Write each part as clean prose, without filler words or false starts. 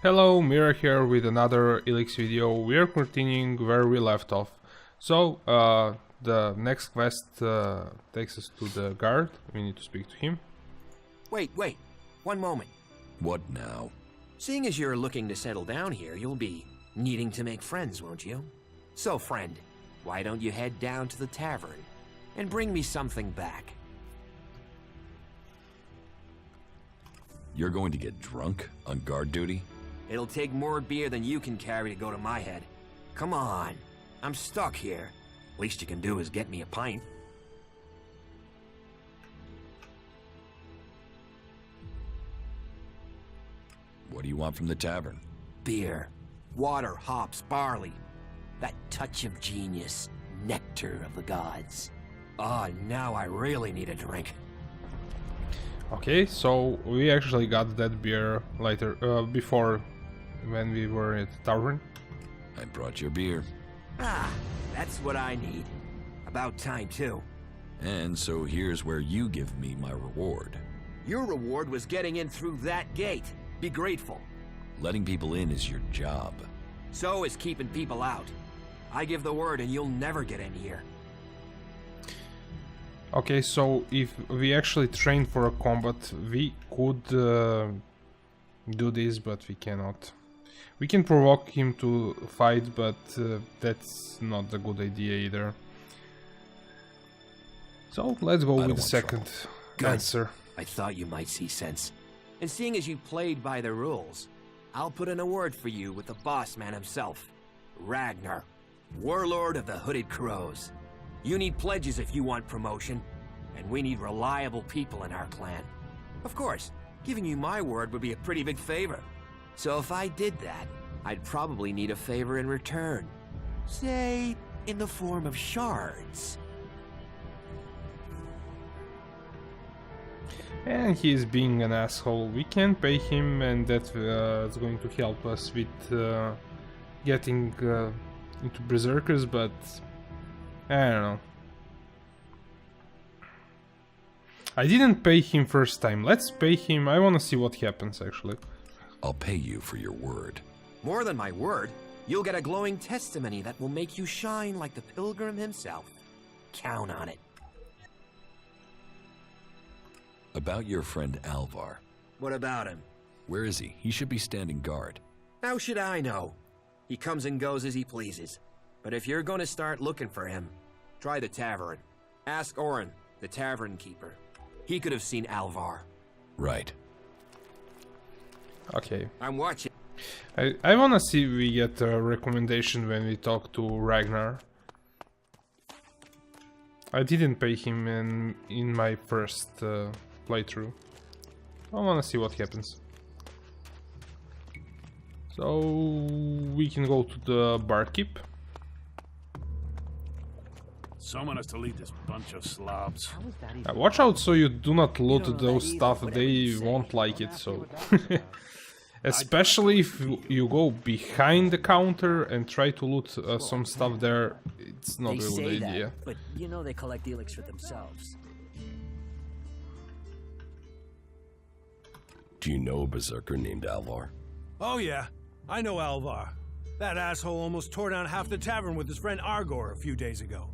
Hello, Mira here with another ELEX video. We are continuing where we left off. So, the next quest takes us to the guard. We need to speak to him. Wait, one moment. What now? Seeing as you're looking to settle down here, you'll be needing to make friends, won't you? So, friend, why don't you head down to the tavern and bring me something back? You're going to get drunk on guard duty? It'll take more beer than you can carry to go to my head. Come on, I'm stuck here. Least you can do is get me a pint. What do you want from the tavern? Beer, water, hops, barley. That touch of genius, nectar of the gods. Ah, now I really need a drink. Okay, so we actually got that beer later, before when we were at the tavern. I brought your beer. Ah, that's what I need. About time, too. And so here's where you give me my reward. Your reward was getting in through that gate. Be grateful. Letting people in is your job. So is keeping people out. I give the word and you'll never get in here. Okay, so if we actually train for a combat, we could do this, but we cannot. We can provoke him to fight, but that's not a good idea either. So let's go with the second answer. I thought you might see sense. And seeing as you played by the rules, I'll put in a word for you with the boss man himself, Ragnar, warlord of the Hooded Crows. You need pledges if you want promotion, and we need reliable people in our clan. Of course, giving you my word would be a pretty big favor. So if I did that, I'd probably need a favor in return. Say, in the form of shards. And he is being an asshole. We can pay him, and that is going to help us with getting into berserkers, but I don't know. I didn't pay him first time. Let's pay him. I want to see what happens actually. I'll pay you for your word. More than my word, you'll get a glowing testimony that will make you shine like the pilgrim himself. Count on it. About your friend Alvar. What about him? Where is he? He should be standing guard. How should I know? He comes and goes as he pleases. But if you're going to start looking for him, try the tavern. Ask Orin, the tavern keeper. He could have seen Alvar. Right. Okay. I'm watching. I wanna see if we get a recommendation when we talk to Ragnar. I didn't pay him in my first playthrough. I wanna see what happens. So we can go to the barkeep. Summon us to lead this bunch of slobs. Watch out so you do not loot those stuff, they won't like it, so... Especially if you go behind the counter and try to loot some stuff there, it's not a good idea. But you know they collect ELEX for themselves. Do you know a berserker named Alvar? Oh yeah, I know Alvar. That asshole almost tore down half the tavern with his friend Argor a few days ago.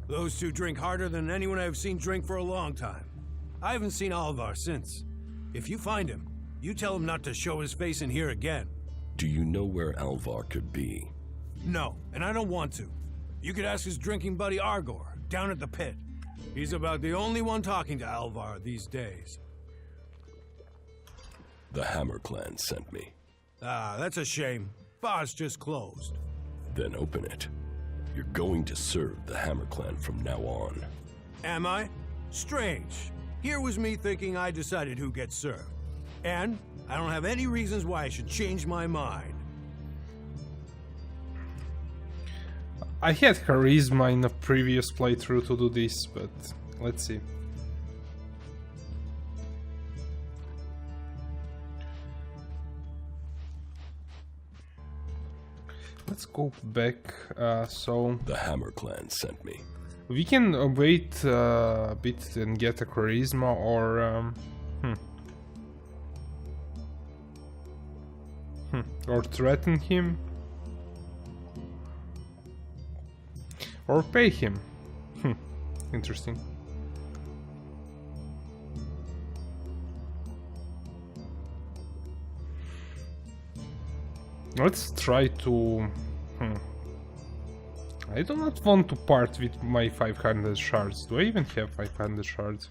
Those two drink harder than anyone I've seen drink for a long time. I haven't seen Alvar since. If you find him, you tell him not to show his face in here again. Do you know where Alvar could be? No, and I don't want to. You could ask his drinking buddy Argor, down at the pit. He's about the only one talking to Alvar these days. The Hammer Clan sent me. Ah, that's a shame. Bar's just closed. Then open it. You're going to serve the Hammer Clan from now on. Am I? Strange. Here was me thinking I decided who gets served. And I don't have any reasons why I should change my mind. I had charisma in a previous playthrough to do this, but let's see. Let's go back, so... The Hammer Clan sent me. We can wait a bit and get a charisma, or... Or threaten him. Or pay him. Interesting. Let's try to... I do not want to part with my 500 shards. Do I even have 500 shards?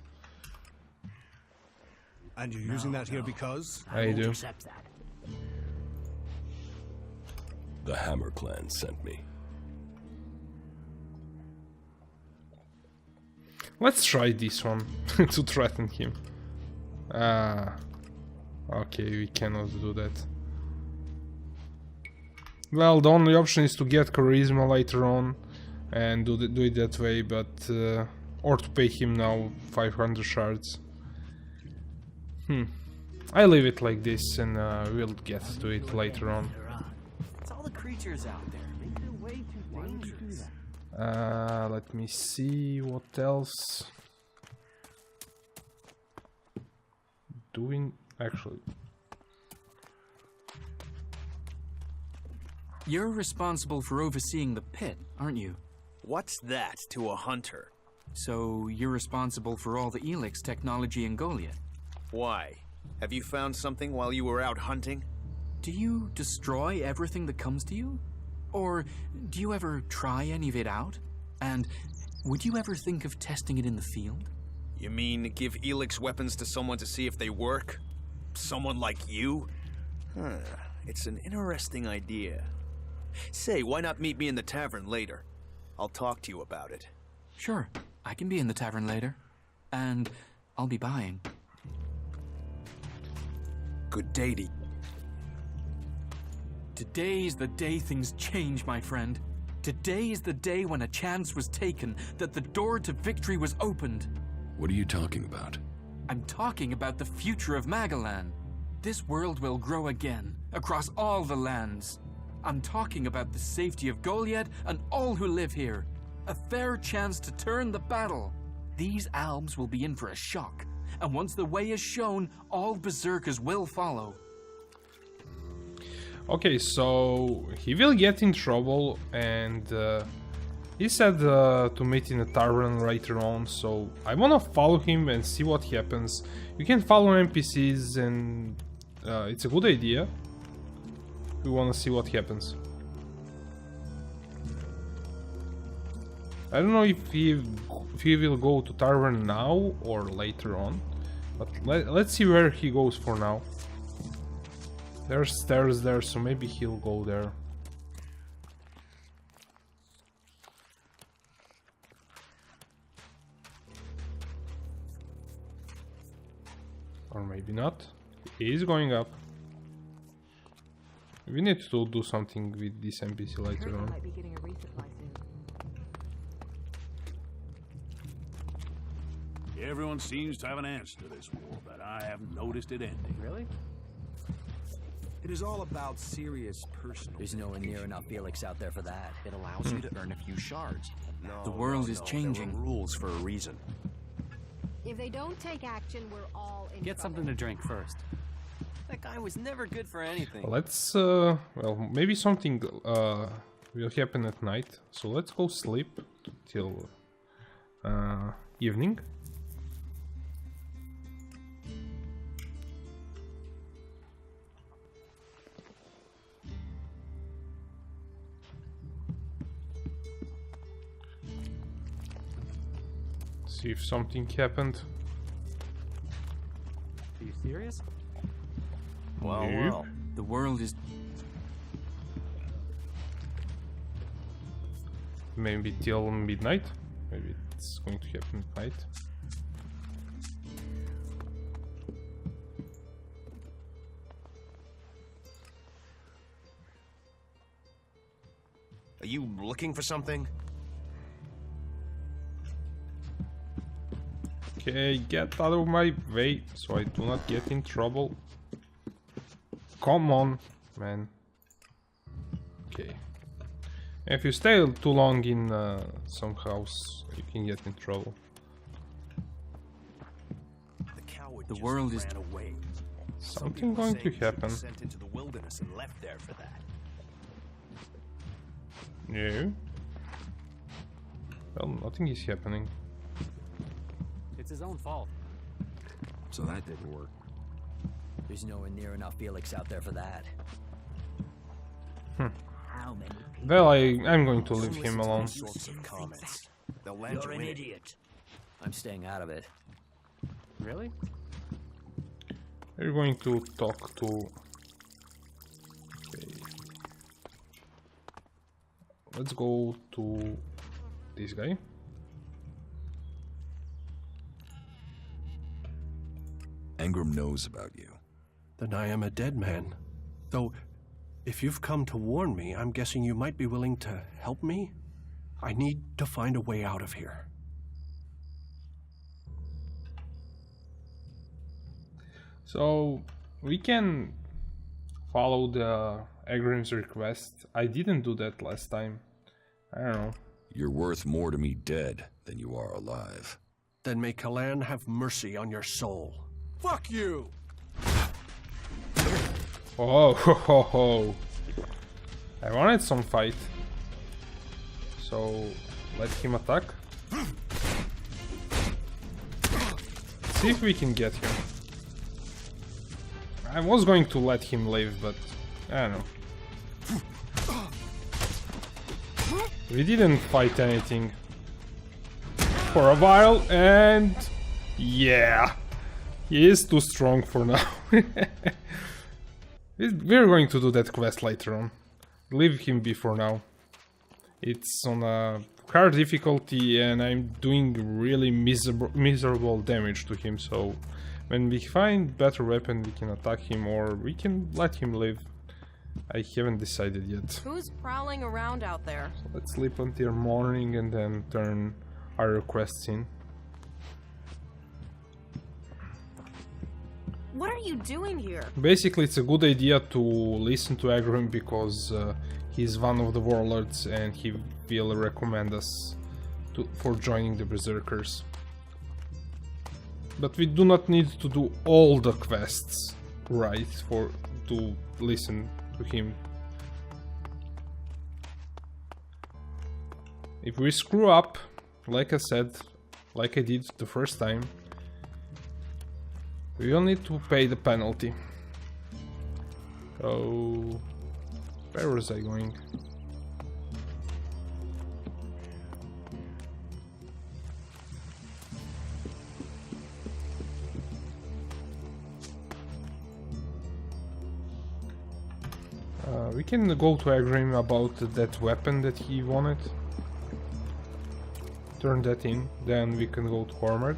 And you're using that here because? I won't do. accept that. The Hammer Clan sent me. Let's try this one to threaten him. Okay, we cannot do that. Well, the only option is to get charisma later on and do it that way, but or to pay him now 500 shards. I leave it like this, and we'll get to it later on. It's all the creatures out there. Maybe they're way too dangerous. Let me see what else. Doing actually. You're responsible for overseeing the pit, aren't you? What's that to a hunter? So you're responsible for all the ELEX technology in Goliath. Why? Have you found something while you were out hunting? Do you destroy everything that comes to you? Or do you ever try any of it out? And would you ever think of testing it in the field? You mean give ELEX weapons to someone to see if they work? Someone like you? It's an interesting idea. Say, why not meet me in the tavern later? I'll talk to you about it. Sure, I can be in the tavern later. And I'll be buying. Good day to you. Today's the day things change, my friend. Today is the day when a chance was taken, that the door to victory was opened. What are you talking about? I'm talking about the future of Magalan. This world will grow again, across all the lands. I'm talking about the safety of Goliath and all who live here. A fair chance to turn the battle. These albs will be in for a shock, and once the way is shown, all berserkers will follow. Okay, so he will get in trouble, and he said to meet in a tavern later on, so I wanna follow him and see what happens. You can follow NPCs, and it's a good idea. We wanna see what happens. I don't know if he will go to Tavern now or later on, but let's see where he goes for now. There's stairs there, so maybe he'll go there. Or maybe not. He is going up. We need to do something with this NPC later on. Might be getting a resupply soon. Everyone seems to have an answer to this war, but I haven't noticed it ending. Really? It is all about serious personal. There's nowhere near enough ELEX out there for that. It allows you to earn a few shards. The world is changing. There were rules for a reason. If they don't take action, we're all in Get trouble. something to drink first. That guy was never good for anything. Let's well, maybe something will happen at night. So let's go sleep till evening. See if something happened. Are you serious? Nope. The world is... Maybe till midnight. Maybe it's going to happen at night. Are you looking for something? Okay, get out of my way so I do not get in trouble. Come on, man. Okay. If you stay too long in some house, you can get in trouble. The coward The just world is... ran away. Something going to happen. Sent into the wilderness and left there for that. No. Well, nothing is happening. It's his own fault. So that didn't work. There's nowhere near enough Felix out there for that. How many people? Well, I'm going to leave him alone. Sorts of comments. They'll land You're you an in it. idiot. I'm staying out of it. Really? We're going to talk to... Okay. Let's go to this guy. Engram knows about you. Then I am a dead man. Though, if you've come to warn me, I'm guessing you might be willing to help me? I need to find a way out of here. So, we can follow the Engram's request. I didn't do that last time. I don't know. You're worth more to me dead than you are alive. Then may Kalan have mercy on your soul. Fuck you! Oh, ho, ho, ho. I wanted some fight. So, let him attack. See if we can get him. I was going to let him live, but I don't know. We didn't fight anything for a while, and yeah, he is too strong for now. We're going to do that quest later on. Leave him be for now. It's on a hard difficulty and I'm doing really miserable damage to him, so when we find better weapon we can attack him or we can let him live. I haven't decided yet. Who's prowling around out there? So let's sleep until morning and then turn our requests in. What are you doing here? Basically, it's a good idea to listen to Engram because he's one of the warlords and he will recommend us for joining the Berserkers. But we do not need to do all the quests right to listen to him. If we screw up, like I said, like I did the first time, we will need to pay the penalty. So, where was I going? We can go to Engram about that weapon that he wanted. Turn that in, then we can go to Cormac.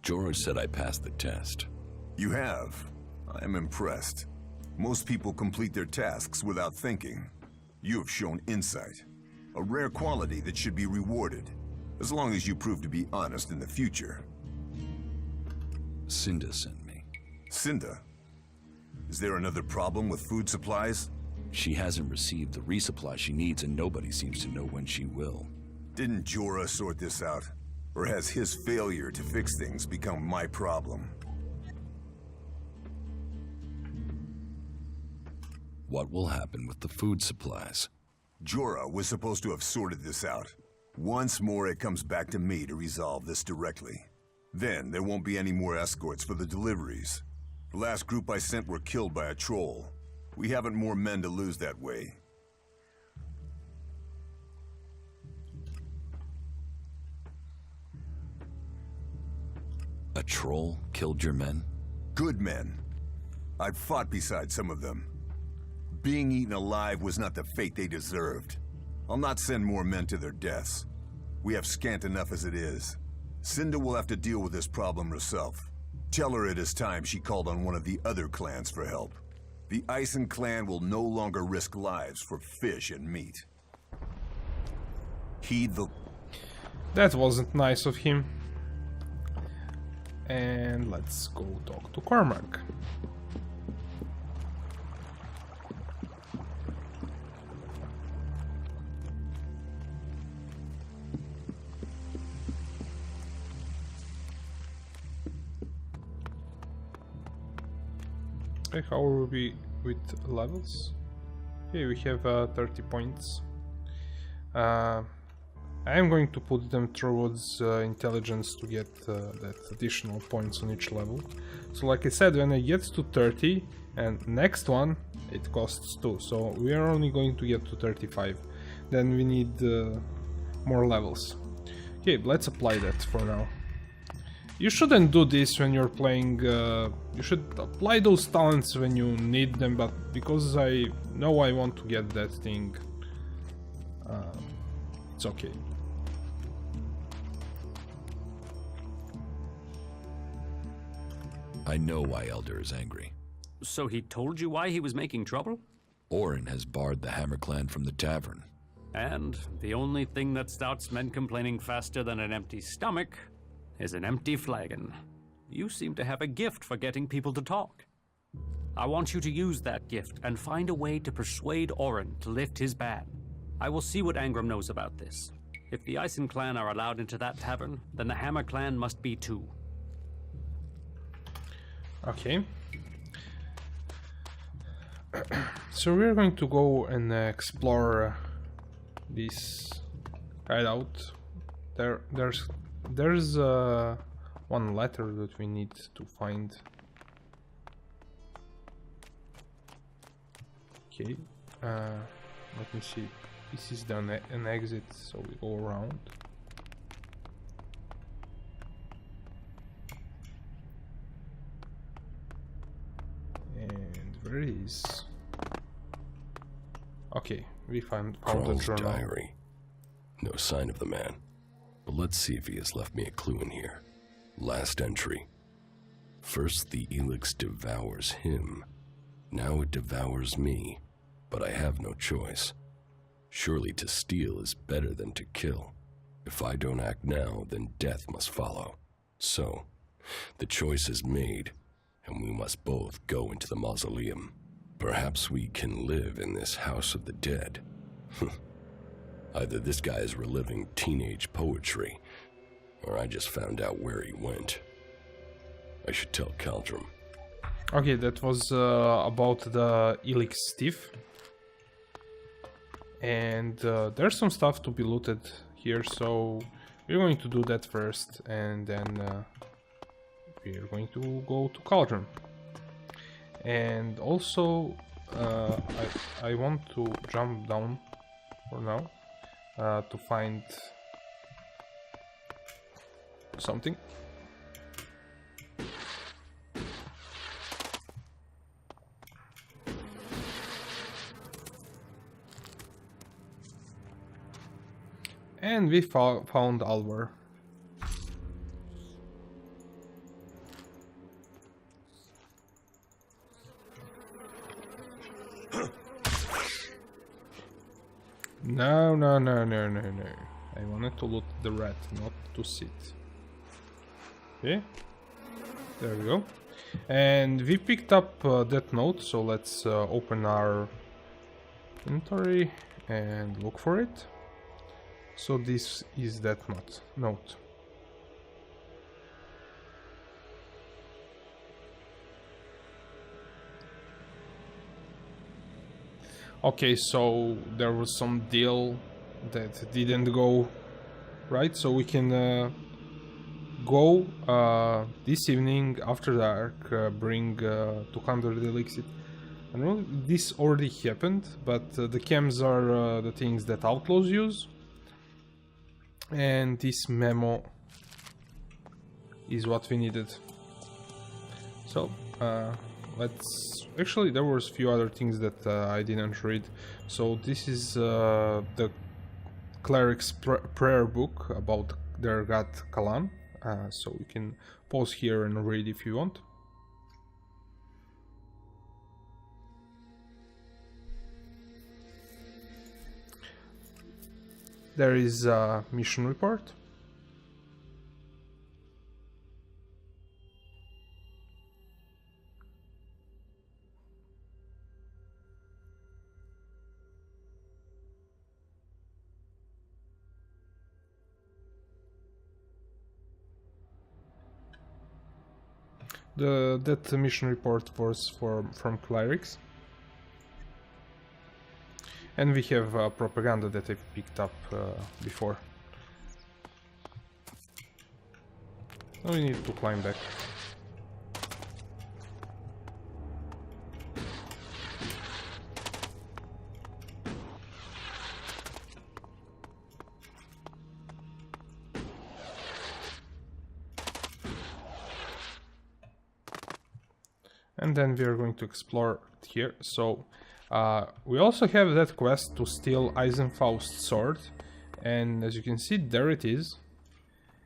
George said I passed the test. You have. I am impressed. Most people complete their tasks without thinking. You have shown insight, a rare quality that should be rewarded, as long as you prove to be honest in the future. Cinda sent me. Cinda? Is there another problem with food supplies? She hasn't received the resupply she needs and nobody seems to know when she will. Didn't Jorah sort this out? Or has his failure to fix things become my problem? What will happen with the food supplies? Jorah was supposed to have sorted this out. Once more it comes back to me to resolve this directly. Then there won't be any more escorts for the deliveries. The last group I sent were killed by a troll. We haven't more men to lose that way. A troll killed your men? Good men. I've fought beside some of them. Being eaten alive was not the fate they deserved. I'll not send more men to their deaths. We have scant enough as it is. Cinda will have to deal with this problem herself. Tell her it is time she called on one of the other clans for help. The Ison clan will no longer risk lives for fish and meat. Heed the... That wasn't nice of him. And let's go talk to Cormac. Okay, how are we with levels? Okay, we have 30 points. I am going to put them towards intelligence to get that additional points on each level. So like I said, when I get to 30, and next one, it costs 2. So we are only going to get to 35. Then we need more levels. Okay, let's apply that for now. You shouldn't do this when you're playing, you should apply those talents when you need them, but because I know I want to get that thing, it's okay. I know why Elder is angry. So he told you why he was making trouble? Orin has barred the Hammer Clan from the tavern. And the only thing that starts men complaining faster than an empty stomach is an empty flagon. You seem to have a gift for getting people to talk. I want you to use that gift and find a way to persuade Orin to lift his ban. I will see what Angram knows about this. If the Ison clan are allowed into that tavern, then the Hammer clan must be too. Okay. So we're going to go and explore this hideout. There's one letter that we need to find. Okay. Let me see. This is an exit, so we go around. And where is? Okay, we found the Krall's journal. diary. No sign of the man. But let's see if he has left me a clue in here. Last entry. First the ELEX devours him. Now it devours me. But I have no choice. Surely to steal is better than to kill. If I don't act now, then death must follow. So, the choice is made, and we must both go into the mausoleum. Perhaps we can live in this house of the dead. Either this guy is reliving teenage poetry, or I just found out where he went. I should tell Caldrum. Okay, that was about the ELEX thief. And there's some stuff to be looted here, so we're going to do that first, and then we're going to go to Cauldron. And also, I want to jump down for now to find something. And we found Alvar. No. I wanted to loot the rat, not to sit. Okay. There we go. And we picked up that note, so let's open our inventory and look for it. So this is that note. Okay, so there was some deal that didn't go right, so we can go this evening after dark, bring 200 elixir. I know this already happened, but the chems are the things that outlaws use. And this memo is what we needed. So let's actually, there was a few other things that I didn't read. So this is the cleric's prayer book about their god Kalan. So we can pause here and read if you want. There is a mission report. That mission report was from clerics. And we have propaganda that I picked up before. Now we need to climb back. And then we are going to explore here. So we also have that quest to steal Eisenfaust's sword, and as you can see, there it is.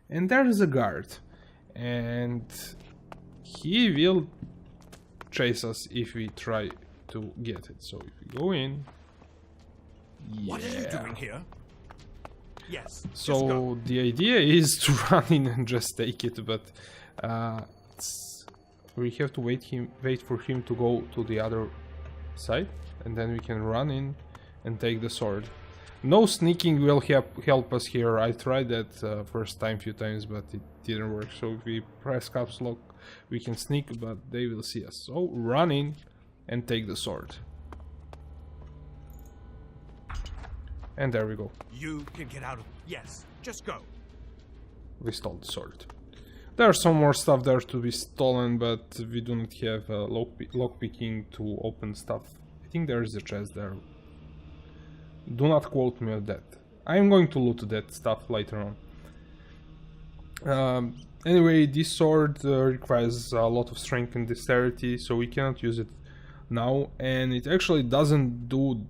And there is a guard, and he will chase us if we try to get it. So if we go in, What are you doing here? Yes. So the idea is to run in and just take it, but we have to wait for him to go to the other side, and then we can run in and take the sword. No sneaking will help us here. I tried that first time few times, but it didn't work. So if we press caps lock, we can sneak, but they will see us. So run in and take the sword. And there we go. You can get out of... Yes, just go. We stole the sword. There's some more stuff there to be stolen, but we do not have lockpicking to open stuff. I think there is a chest there. Do not quote me on that. I'm going to loot that stuff later on. Anyway, this sword requires a lot of strength and dexterity, so we cannot use it now, and it actually doesn't do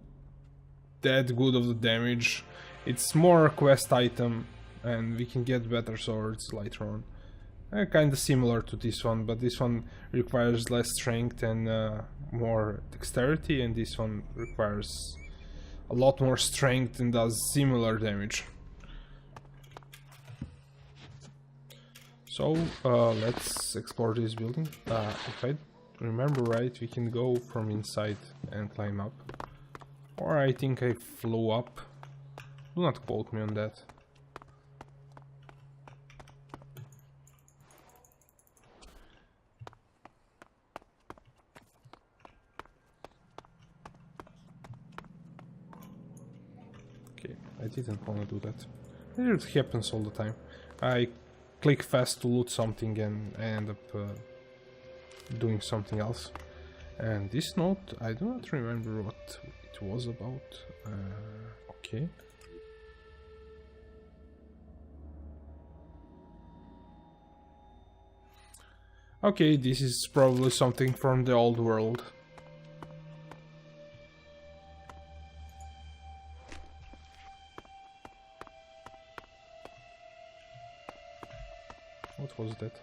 that good of the damage. It's more a quest item, and we can get better swords later on. Kinda similar to this one, but this one requires less strength and more dexterity, and this one requires a lot more strength and does similar damage. So let's explore this building. If I remember right, we can go from inside and climb up. Or I think I flew up. Do not quote me on that. Okay, I didn't want to do that. It happens all the time. I click fast to loot something and I end up doing something else. And this note, I do not remember what it was about. Okay. Okay, this is probably something from the old world. What was that?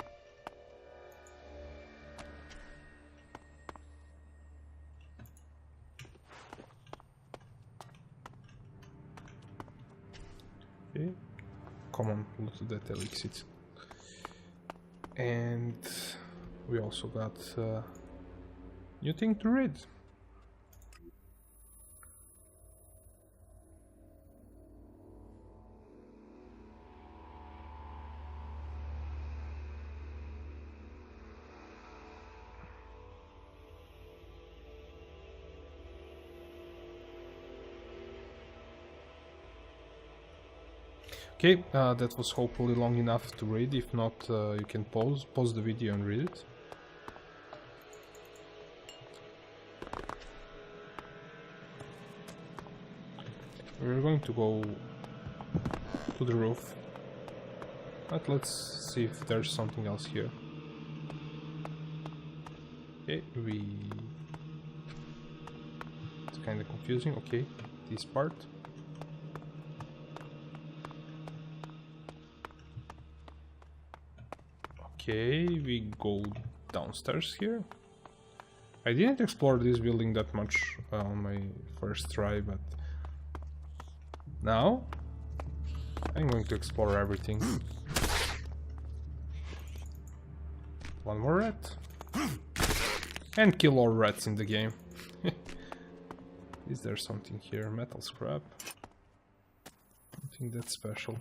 Okay, come on, loot that ELEX. And we also got new thing to read. Okay, that was hopefully long enough to read. If not, you can pause the video and read it. We're going to go to the roof, but let's see if there's something else here. Okay, it's kind of confusing. Okay, this part. Okay, we go downstairs here. I didn't explore this building that much on my first try, but now I'm going to explore everything. One more rat. And kill all rats in the game. Is there something here? Metal scrap? Something that's special.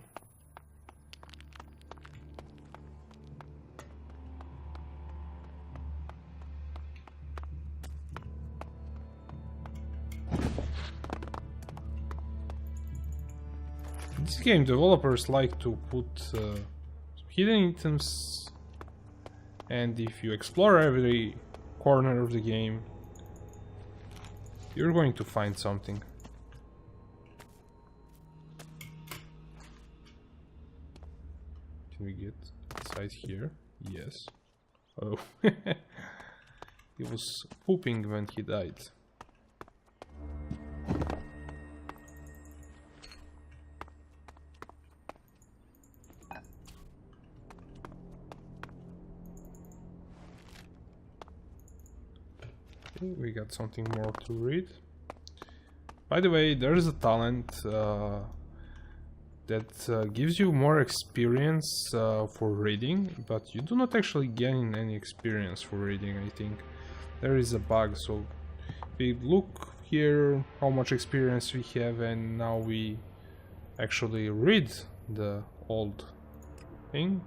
This game developers like to put hidden items, and if you explore every corner of the game, you're going to find something. Can we get inside here? Yes. Oh. He was pooping when he died. Okay, we got something more to read. By the way, there is a talent that gives you more experience for reading, but you do not actually gain any experience for reading, I think. There is a bug, so we look here how much experience we have, and now we actually read the old thing.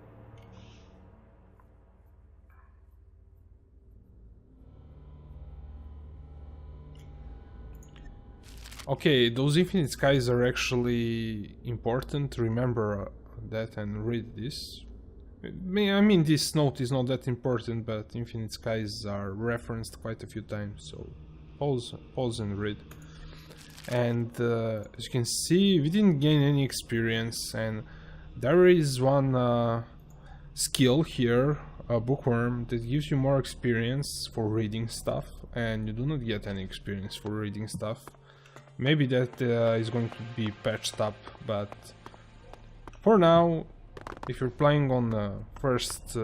Okay, those infinite skies are actually important. Remember that and read this. I mean, this note is not that important, but infinite skies are referenced quite a few times, so pause and read. And as you can see, we didn't gain any experience, and there is one skill here, a bookworm, that gives you more experience for reading stuff, and you do not get any experience for reading stuff. Maybe that is going to be patched up, but for now, if you're playing on the first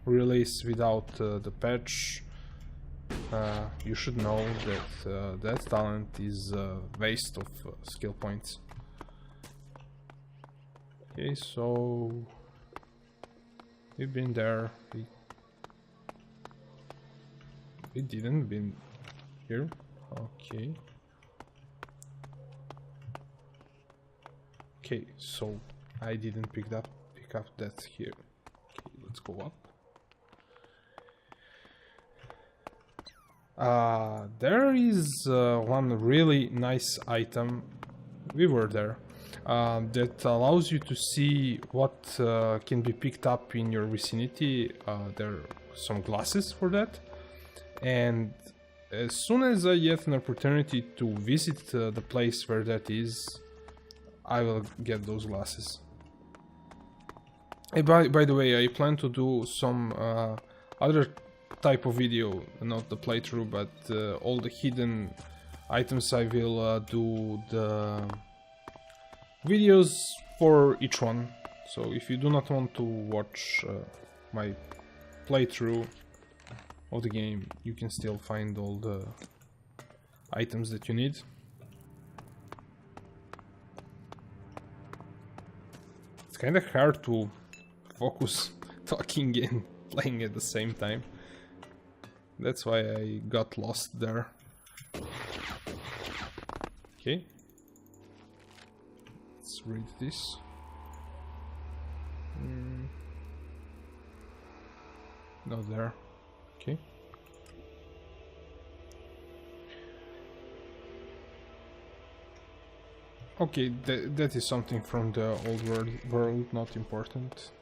release without the patch, you should know that that talent is a waste of skill points. Okay, so we've been there. We didn't been here. Okay. Okay, so I didn't pick up that here. Okay, let's go up. There is one really nice item. We were there. That allows you to see what can be picked up in your vicinity. There are some glasses for that, and as soon as I get an opportunity to visit the place where that is, I will get those glasses. Hey, by the way, I plan to do some other type of video, not the playthrough, but all the hidden items. I will do the videos for each one. So if you do not want to watch my playthrough of the game, you can still find all the items that you need. It's kind of hard to focus talking and playing at the same time. That's why I got lost there. Okay. Let's read this. Not there. Okay. Okay, that is something from the old world, not important.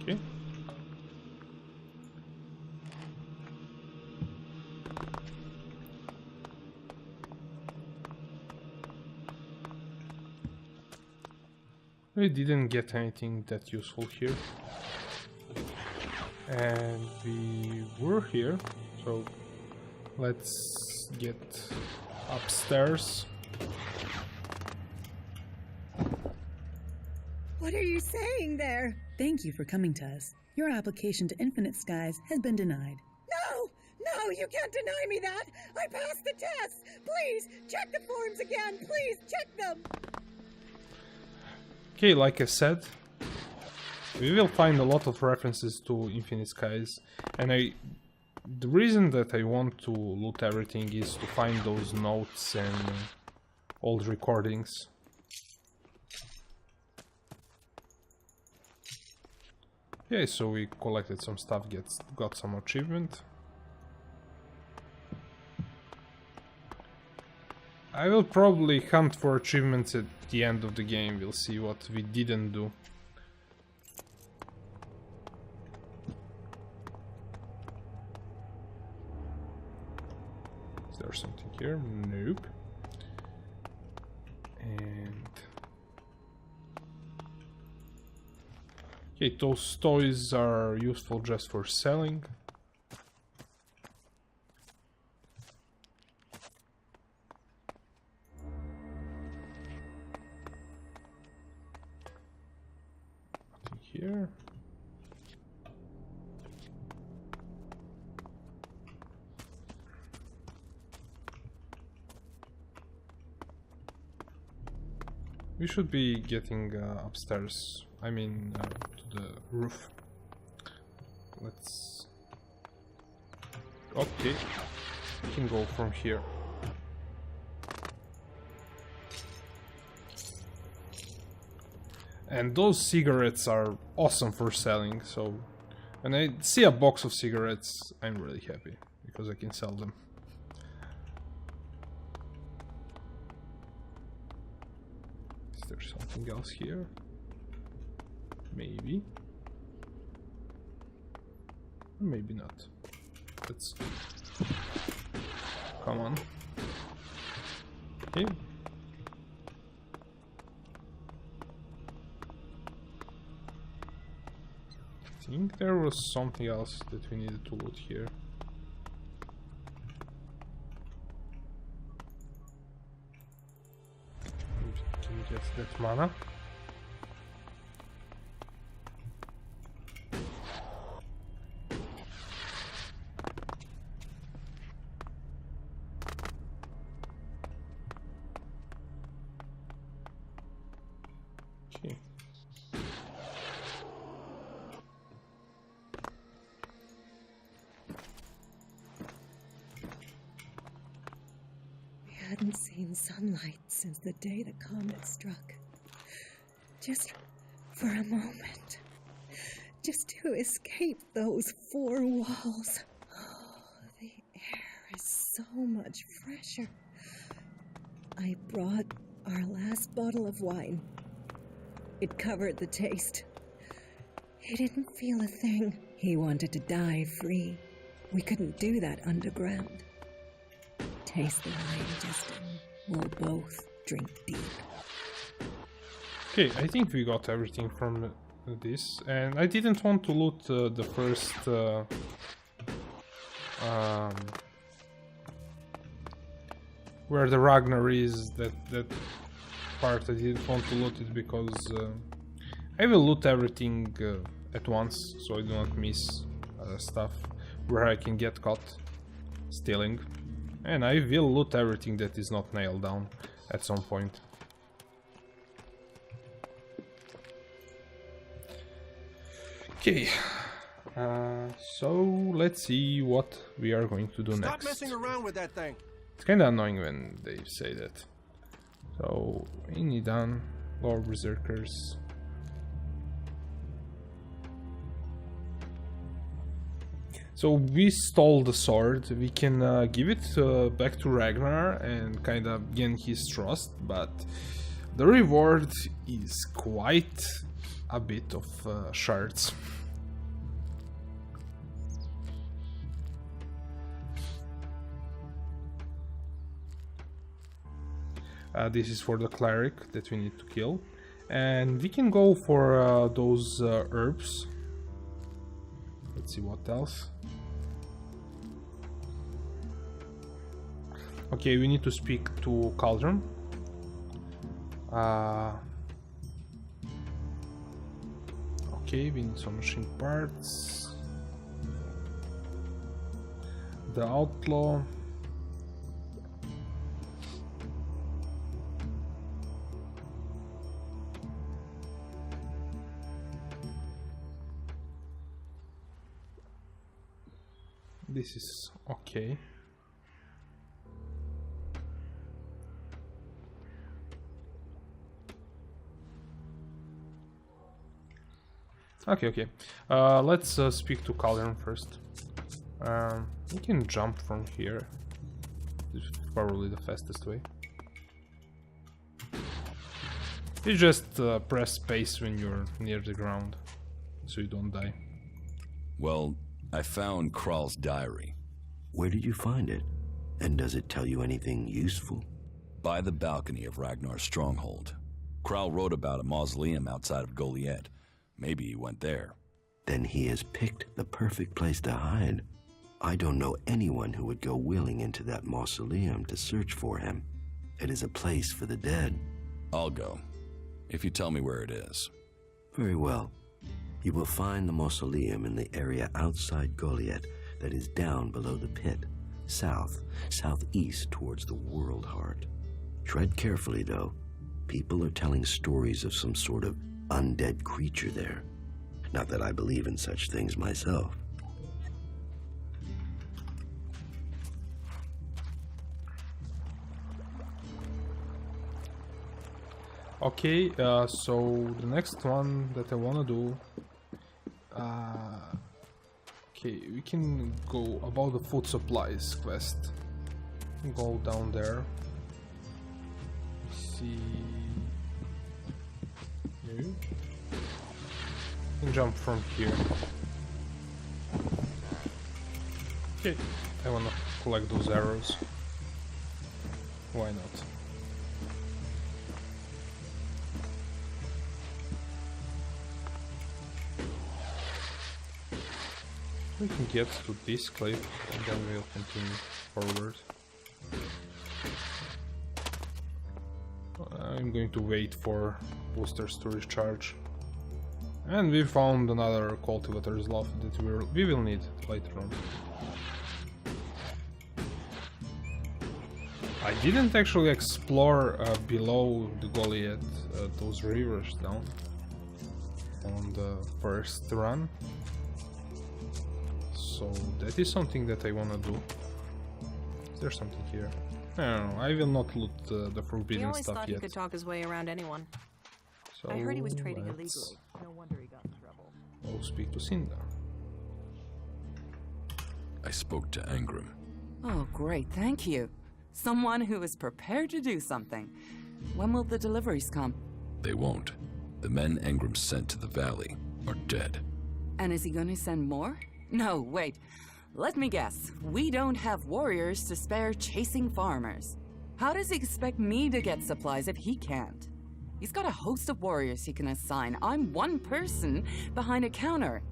Okay. We didn't get anything that useful here, and we were here, so let's get upstairs. What are you saying there? Thank you for coming to us. Your application to Infinite Skies has been denied. No! No, you can't deny me that! I passed the test! Please, check the forms again! Please, check them! Okay, like I said, we will find a lot of references to Infinite Skies, and the reason that I want to loot everything is to find those notes and old recordings. Okay, so we collected some stuff, got some achievement. I will probably hunt for achievements at the end of the game. We'll see what we didn't do. Is there something here? Nope. And okay, those toys are useful just for selling. Nothing here. We should be getting upstairs. I mean, to the roof. Let's... Okay. We can go from here. And those cigarettes are awesome for selling, so... When I see a box of cigarettes, I'm really happy, because I can sell them. Is there something else here? Maybe. Maybe not. Let's... Come on. Okay. I think there was something else that we needed to loot here. Can we get that mana? Okay. We hadn't seen sunlight since the day the comet struck. Just for a moment. Just to escape those four walls. Oh, the air is so much fresher. I brought our last bottle of wine. It covered the taste. He didn't feel a thing. He wanted to die free. We couldn't do that underground. Taste the wine, Justin. We'll both drink deep. Okay, I think we got everything from this, and I didn't want to loot the first where the Ragnar is, that part I didn't want to loot it because I will loot everything at once, so I do not miss stuff where I can get caught stealing, and I will loot everything that is not nailed down at some point. Okay, so let's see what we are going to do next. Stop messing around with that thing. It's kinda annoying when they say that. So, any done, Lord Berserkers. So we stole the sword, we can give it back to Ragnar and kinda gain his trust, but the reward is quite a bit of shards. This is for the cleric that we need to kill, and we can go for those herbs. Let's see what else. Okay, we need to speak to Cauldron. Okay, we need some machine parts. The outlaw. This is okay. Okay. Let's speak to Cauldron first. We can jump from here. This is probably the fastest way. You just press space when you're near the ground, so you don't die. Well, I found Kral's diary. Where did you find it? And does it tell you anything useful? By the balcony of Ragnar's stronghold. Kral wrote about a mausoleum outside of Goliad. Maybe he went there. Then he has picked the perfect place to hide. I don't know anyone who would go willing into that mausoleum to search for him. It is a place for the dead. I'll go, if you tell me where it is. Very well. You will find the mausoleum in the area outside Goliad that is down below the pit, southeast towards the world heart. Tread carefully, though. People are telling stories of some sort of undead creature there. Not that I believe in such things myself. Okay, so the next one that I wanna do, okay, we can go about the food supplies quest. Go down there. See, maybe can jump from here. Okay, I wanna collect those arrows. Why not? We can get to this cliff and then we'll continue forward. I'm going to wait for boosters to recharge. And we found another cultivator's loft that we will need later on. I didn't actually explore below the Goliath, those rivers down on the first run. So that is something that I wanna do. Is there something here? I don't know. I will not loot the forbidden He always stuff thought yet. he could talk his way around anyone. So I heard he was trading let's illegally. No wonder he got in trouble. I'll speak to Cinda. I spoke to Angram. Oh, great, thank you. Someone who is prepared to do something. When will the deliveries come? They won't. The men Angram sent to the valley are dead. And is he going to send more? No, wait. Let me guess. We don't have warriors to spare chasing farmers. How does he expect me to get supplies if he can't? He's got a host of warriors he can assign. I'm one person behind a counter.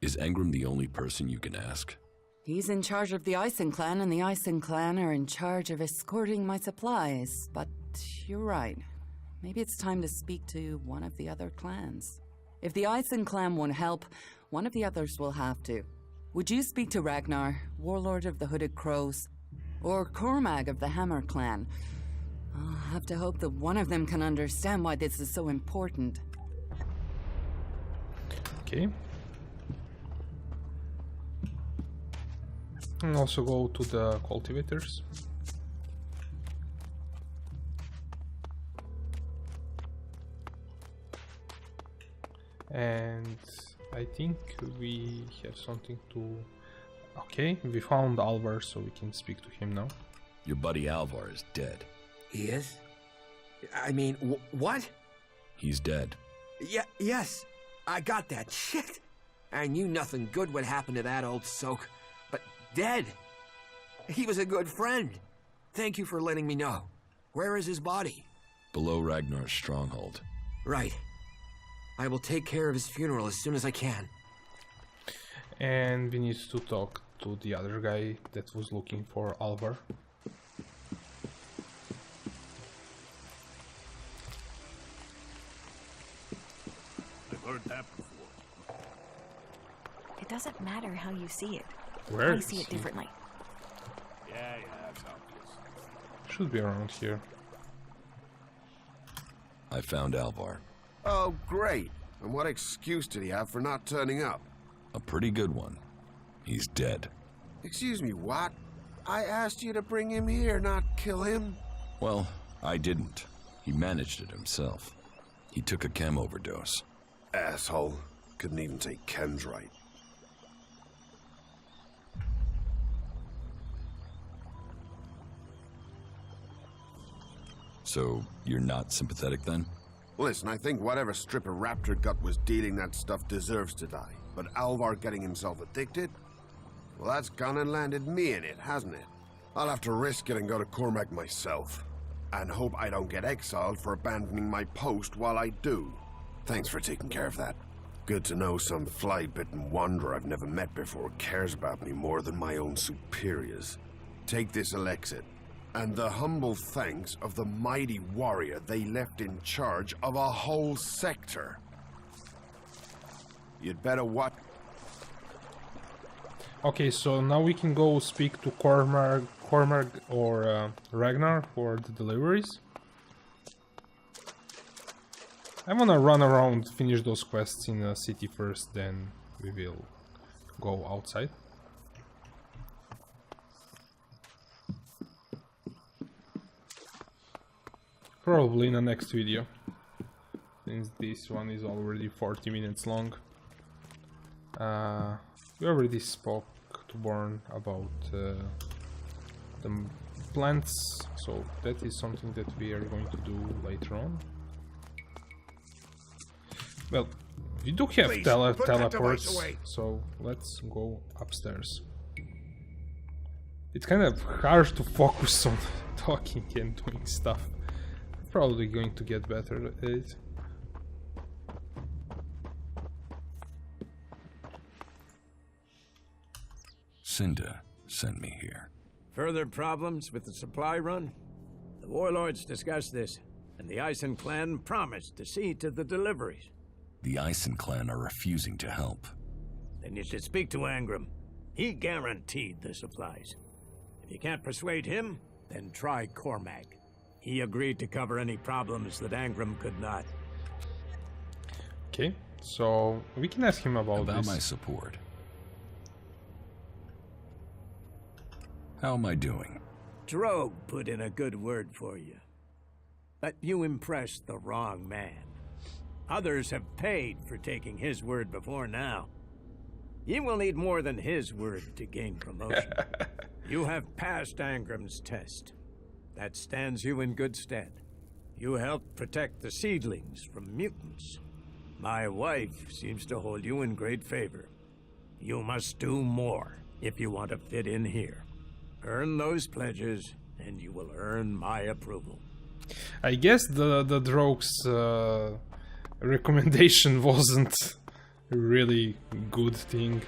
Is Angram the only person you can ask? He's in charge of the Ison clan, and the Ison clan are in charge of escorting my supplies. But you're right. Maybe it's time to speak to one of the other clans. If the Ison clan won't help, one of the others will have to. Would you speak to Ragnar, warlord of the Hooded Crows, or Cormag of the Hammer clan? I'll have to hope that one of them can understand why this is so important. Okay. And also go to the cultivators. And I think we have something to... Okay, we found Alvar, so we can speak to him now. Your buddy Alvar is dead. He is? I mean, what? He's dead. Yes, I got that. Shit! I knew nothing good would happen to that old soak. But dead? He was a good friend. Thank you for letting me know. Where is his body? Below Ragnar's stronghold. Right. I will take care of his funeral as soon as I can. And we need to talk to the other guy that was looking for Alvar. I've heard that before. It doesn't matter how you see it. Where I is see it he? differently. Yeah, that's obvious. Should be around here. I found Alvar. Oh, great. And what excuse did he have for not turning up? A pretty good one. He's dead. Excuse me, what? I asked you to bring him here, not kill him? Well, I didn't. He managed it himself. He took a chem overdose. Asshole. Couldn't even take chems right. So, you're not sympathetic then? Listen, I think whatever stripper raptor gut was dealing that stuff deserves to die. But Alvar getting himself addicted? Well, that's gone and landed me in it, hasn't it? I'll have to risk it and go to Cormac myself. And hope I don't get exiled for abandoning my post while I do. Thanks for taking care of that. Good to know some fly-bitten wanderer I've never met before cares about me more than my own superiors. Take this ELEX, and the humble thanks of the mighty warrior they left in charge of a whole sector. You'd better what? Okay, so now we can go speak to Cormac or Ragnar for the deliveries. I wanna run around, finish those quests in the city first, then we will go outside. Probably in the next video, since this one is already 40 minutes long. We already spoke to Born about the plants, so that is something that we are going to do later on. Well, we do have teleports, so let's go upstairs. It's kind of hard to focus on talking and doing stuff. Probably going to get better at it. Cinda sent me here. Further problems with the supply run? The warlords discussed this, and the Ison clan promised to see to the deliveries. The Ison clan are refusing to help. Then you should speak to Angram. He guaranteed the supplies. If you can't persuade him, then try Cormac. He agreed to cover any problems that Angram could not. Okay, so we can ask him about this. my support. How am I doing? Drogue put in a good word for you. But you impressed the wrong man. Others have paid for taking his word before now. You will need more than his word to gain promotion. You have passed Angram's test. That stands you in good stead. You helped protect the seedlings from mutants. My wife seems to hold you in great favor. You must do more if you want to fit in here. Earn those pledges, and you will earn my approval. I guess the Drogue's recommendation wasn't a really good thing,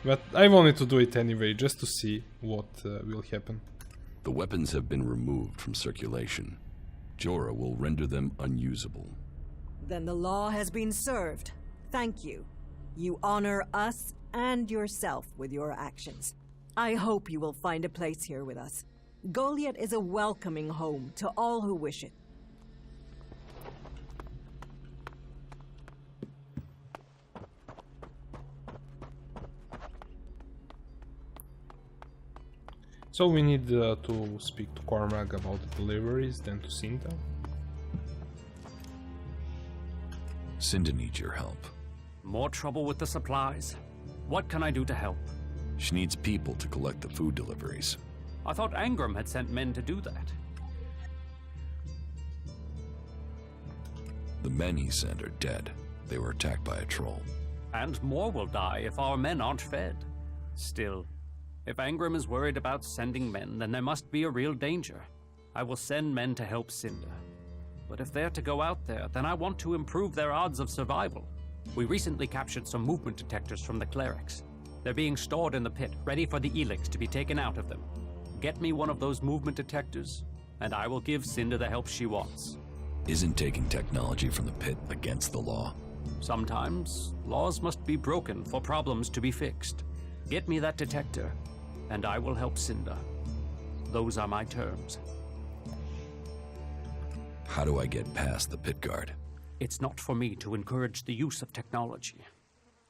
but I wanted to do it anyway, just to see what will happen. The weapons have been removed from circulation. Jorah will render them unusable. Then the law has been served. Thank you. You honor us and yourself with your actions. I hope you will find a place here with us. Goliath is a welcoming home to all who wish it. So we need to speak to Cormac about the deliveries, then to Cinda. Cinda needs your help. More trouble with the supplies? What can I do to help? She needs people to collect the food deliveries. I thought Angram had sent men to do that. The men he sent are dead. They were attacked by a troll. And more will die if our men aren't fed. Still, if Angram is worried about sending men, then there must be a real danger. I will send men to help Cinda. But if they're to go out there, then I want to improve their odds of survival. We recently captured some movement detectors from the clerics. They're being stored in the pit, ready for the ELEX to be taken out of them. Get me one of those movement detectors, and I will give Cinda the help she wants. Isn't taking technology from the pit against the law? Sometimes, laws must be broken for problems to be fixed. Get me that detector, and I will help Cinda. Those are my terms. How do I get past the pit guard? It's not for me to encourage the use of technology.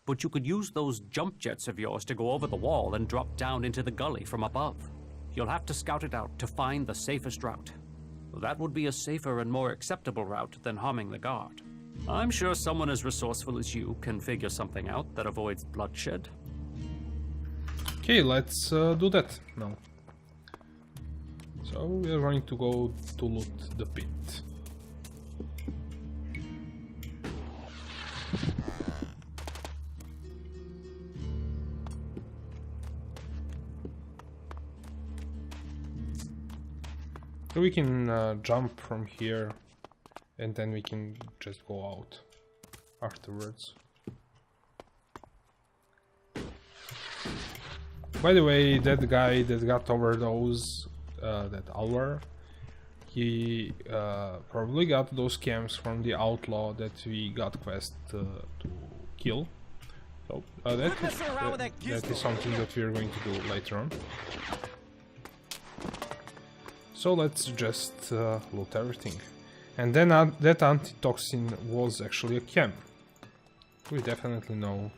But you could use those jump jets of yours to go over the wall and drop down into the gully from above. You'll have to scout it out to find the safest route. That would be a safer and more acceptable route than harming the guard. I'm sure someone as resourceful as you can figure something out that avoids bloodshed. Okay, let's do that now. So we are going to go to loot the pit. So we can jump from here and then we can just go out afterwards. By the way, that guy that got overdose, that Alvar, he probably got those camps from the outlaw that we got quest to kill. So that is something that we are going to do later on. So let's just loot everything. And then that antitoxin was actually a chem. We definitely know.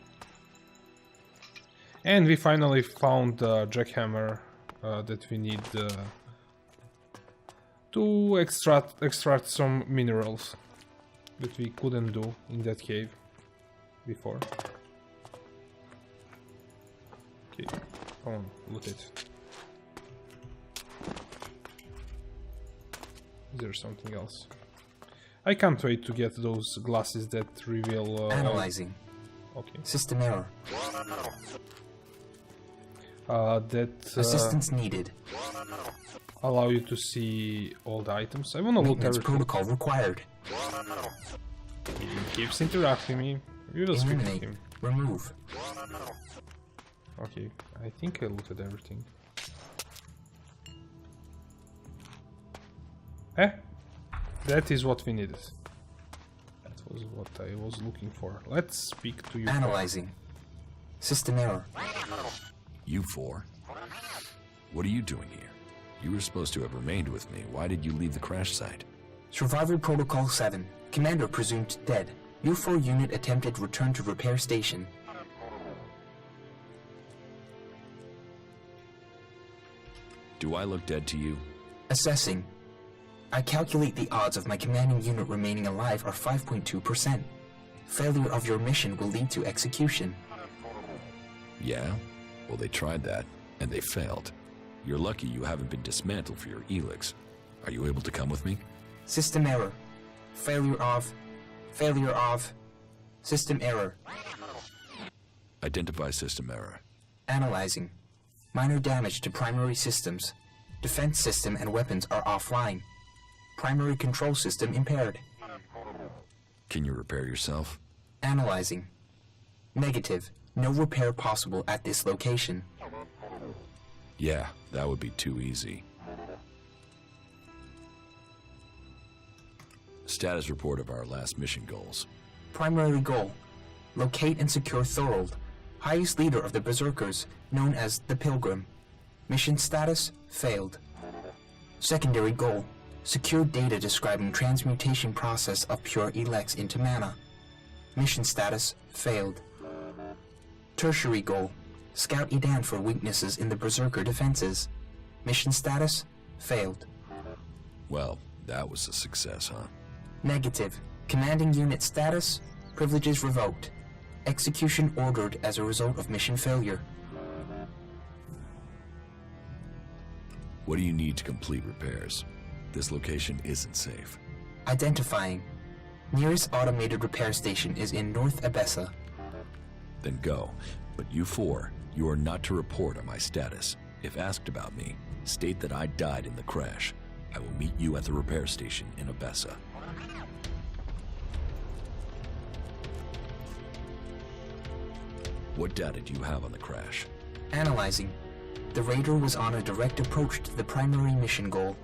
And we finally found the jackhammer that we need to extract some minerals that we couldn't do in that cave before. Okay, come on, loot it. Is there something else? I can't wait to get those glasses that reveal... Analyzing. Okay. System error. Assistance needed. Allow you to see all the items. I wanna loot everything. Protocol required. He keeps interrupting me. We will speak to him. Remove. Okay, I think I looted everything. That is what we needed. That was what I was looking for. Let's speak to you. Analyzing. System error. You four? What are you doing here? You were supposed to have remained with me. Why did you leave the crash site? Survival Protocol 7. Commander presumed dead. U4 unit attempted return to repair station. Do I look dead to you? Assessing. I calculate the odds of my commanding unit remaining alive are 5.2%. Failure of your mission will lead to execution. Yeah? Well, they tried that, and they failed. You're lucky you haven't been dismantled for your ELEX. Are you able to come with me? System error. Failure of... System error. Identify system error. Analyzing. Minor damage to primary systems. Defense system and weapons are offline. Primary control system impaired. Can you repair yourself? Analyzing. Negative. No repair possible at this location. Yeah, that would be too easy. Status report of our last mission goals. Primary goal. Locate and secure Thorold, highest leader of the Berserkers, known as the Pilgrim. Mission status, failed. Secondary goal. Secure data describing transmutation process of pure ELEX into mana. Mission status, failed. Tertiary goal. Scout Edan for weaknesses in the Berserker defenses. Mission status, failed. Well, that was a success, huh? Negative. Commanding unit status, privileges revoked. Execution ordered as a result of mission failure. What do you need to complete repairs? This location isn't safe. Identifying. Nearest automated repair station is in North Abessa. Then go. But you four, you are not to report on my status. If asked about me, state that I died in the crash. I will meet you at the repair station in Abessa. What data do you have on the crash? Analyzing. The Raider was on a direct approach to the primary mission goal.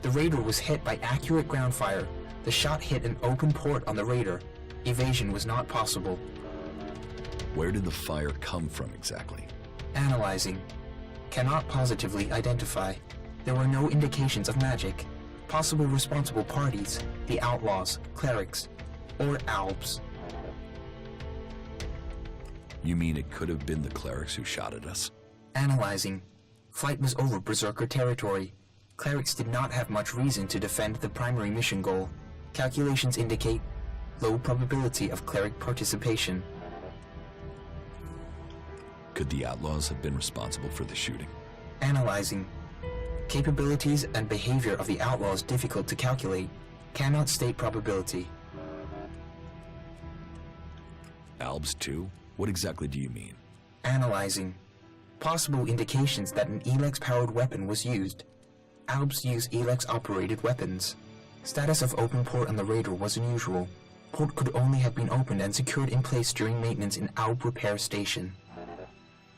The Raider was hit by accurate ground fire. The shot hit an open port on the Raider. Evasion was not possible. Where did the fire come from exactly? Analyzing. Cannot positively identify. There were no indications of magic. Possible responsible parties, the Outlaws, Clerics, or Albs. You mean it could have been the clerics who shot at us? Analyzing. Flight was over Berserker territory. Clerics did not have much reason to defend the primary mission goal. Calculations indicate low probability of cleric participation. Could the outlaws have been responsible for the shooting? Analyzing. Capabilities and behavior of the outlaws difficult to calculate. Cannot state probability. Albs too? What exactly do you mean? Analyzing. Possible indications that an ELEX-powered weapon was used. Albs use ELEX-operated weapons. Status of open port on the Raider was unusual. Port could only have been opened and secured in place during maintenance in Alb Repair Station.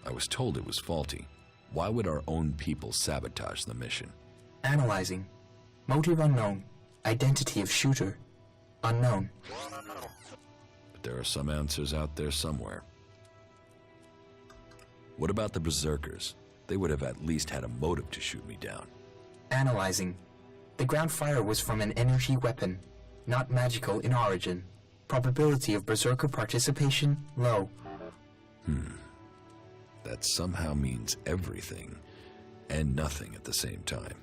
I was told it was faulty. Why would our own people sabotage the mission? Analyzing. Motive unknown. Identity of shooter unknown. But there are some answers out there somewhere. What about the Berserkers? They would have at least had a motive to shoot me down. Analyzing. The ground fire was from an energy weapon, not magical in origin. Probability of Berserker participation low. That somehow means everything and nothing at the same time.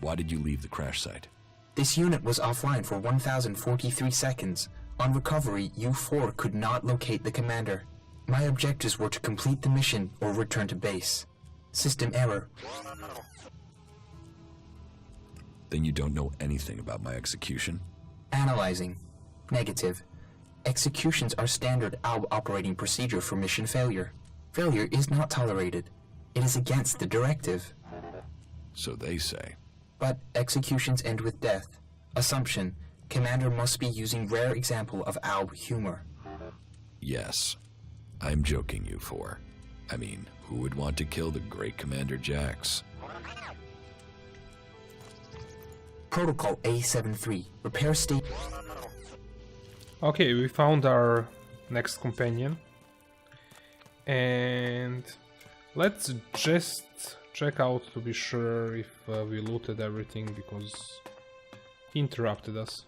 Why did you leave the crash site? This unit was offline for 1,043 seconds. On recovery, U-4 could not locate the commander. My objectives were to complete the mission or return to base. System error. Then you don't know anything about my execution? Analyzing. Negative. Executions are standard ALB operating procedure for mission failure. Failure is not tolerated. It is against the directive. So they say. But executions end with death. Assumption. Commander must be using rare example of ALB humor. Yes. I'm joking, you four. I mean, who would want to kill the great Commander Jax? Protocol A73. Repair state. Okay, we found our next companion. And let's just check out to be sure if we looted everything, because he interrupted us.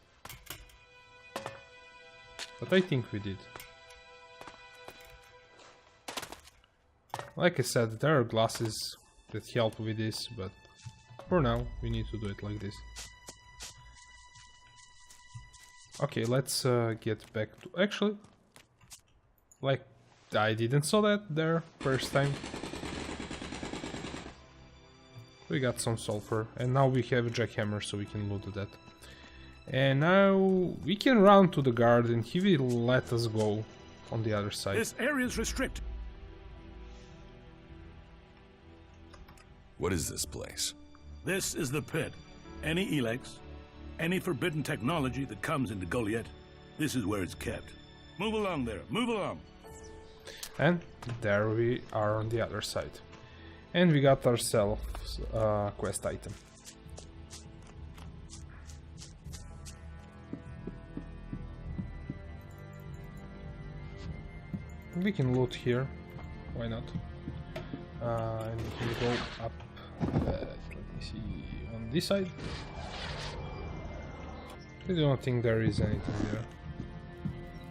But I think we did. Like I said, there are glasses that help with this, but for now we need to do it like this. Okay, let's get back to... Actually, like, I didn't saw that there first time. We got some sulfur, and now we have a jackhammer, so we can loot that. And now we can run to the guard, and he will let us go on the other side. This area is restricted. What is this place? This is the pit. Any ELEX, any forbidden technology that comes into Goliath, this is where it's kept. Move along there, move along. And there we are on the other side. And we got ourselves a quest item. We can loot here, why not? And we can go up, let me see, on this side. I don't think there is anything there.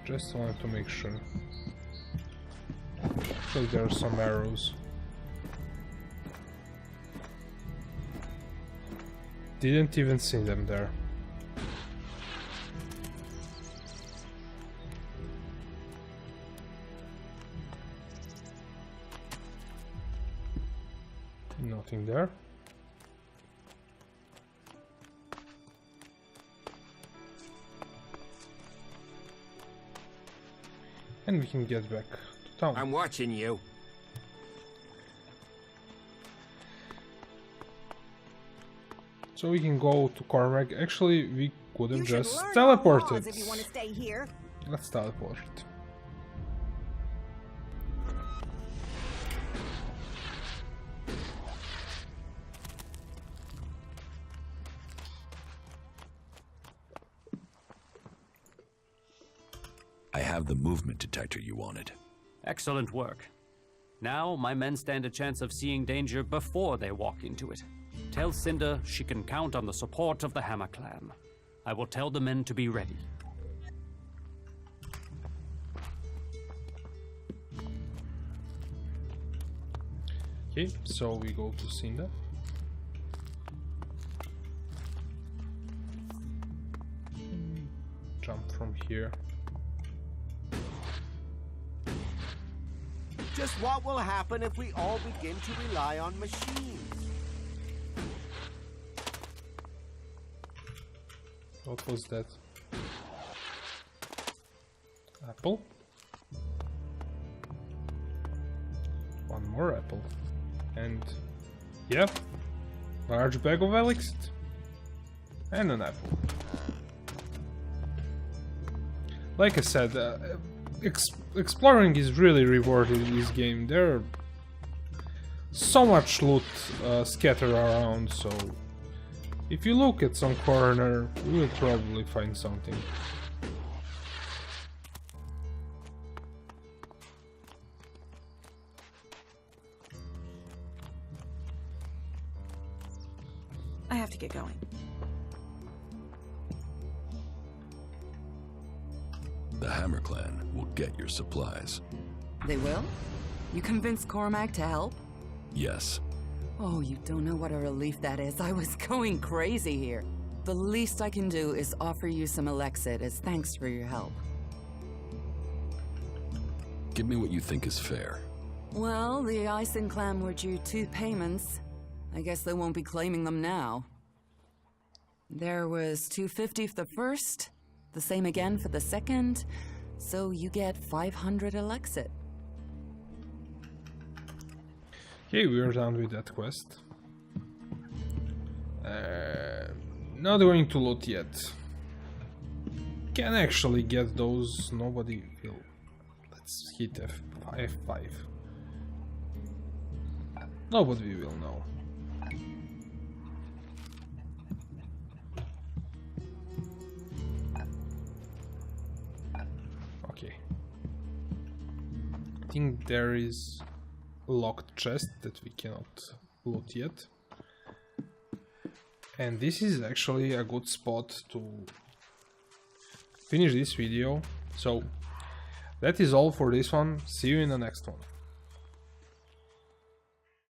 Just wanted to make sure. So there are some arrows. Didn't even see them there. Nothing there. And we can get back to town. I'm watching you. So we can go to Cormac. Actually, we could have just Laws teleported. if you want to stay here. Let's teleport it. I have the movement detector you wanted. Excellent work. Now my men stand a chance of seeing danger before they walk into it. Tell Cinder she can count on the support of the Hammer Clan. I will tell the men to be ready. Okay, so we go to Cinda. Jump from here. Just what will happen if we all begin to rely on machines? What was that? Apple? One more apple. And yeah, large bag of ELEX and an apple. Like I said, exploring is really rewarding in this game. There are so much loot scattered around, so if you look at some corner, you will probably find something. I have to get going. The Hammer Clan will get your supplies. They will? You convinced Cormac to help? Yes. Oh, you don't know what a relief that is. I was going crazy here. The least I can do is offer you some Elexit as thanks for your help. Give me what you think is fair. Well, the Ison clan were due 2 payments. I guess they won't be claiming them now. There was $250 for the first, the same again for the second, so you get 500 Elexit. Okay, we're done with that quest. Not going to loot yet. Can actually get those, nobody will. Let's hit F5. Nobody will know. Okay. I think there is a locked chest that we cannot loot yet. And this is actually a good spot to finish this video. So that is all for this one. See you in the next one.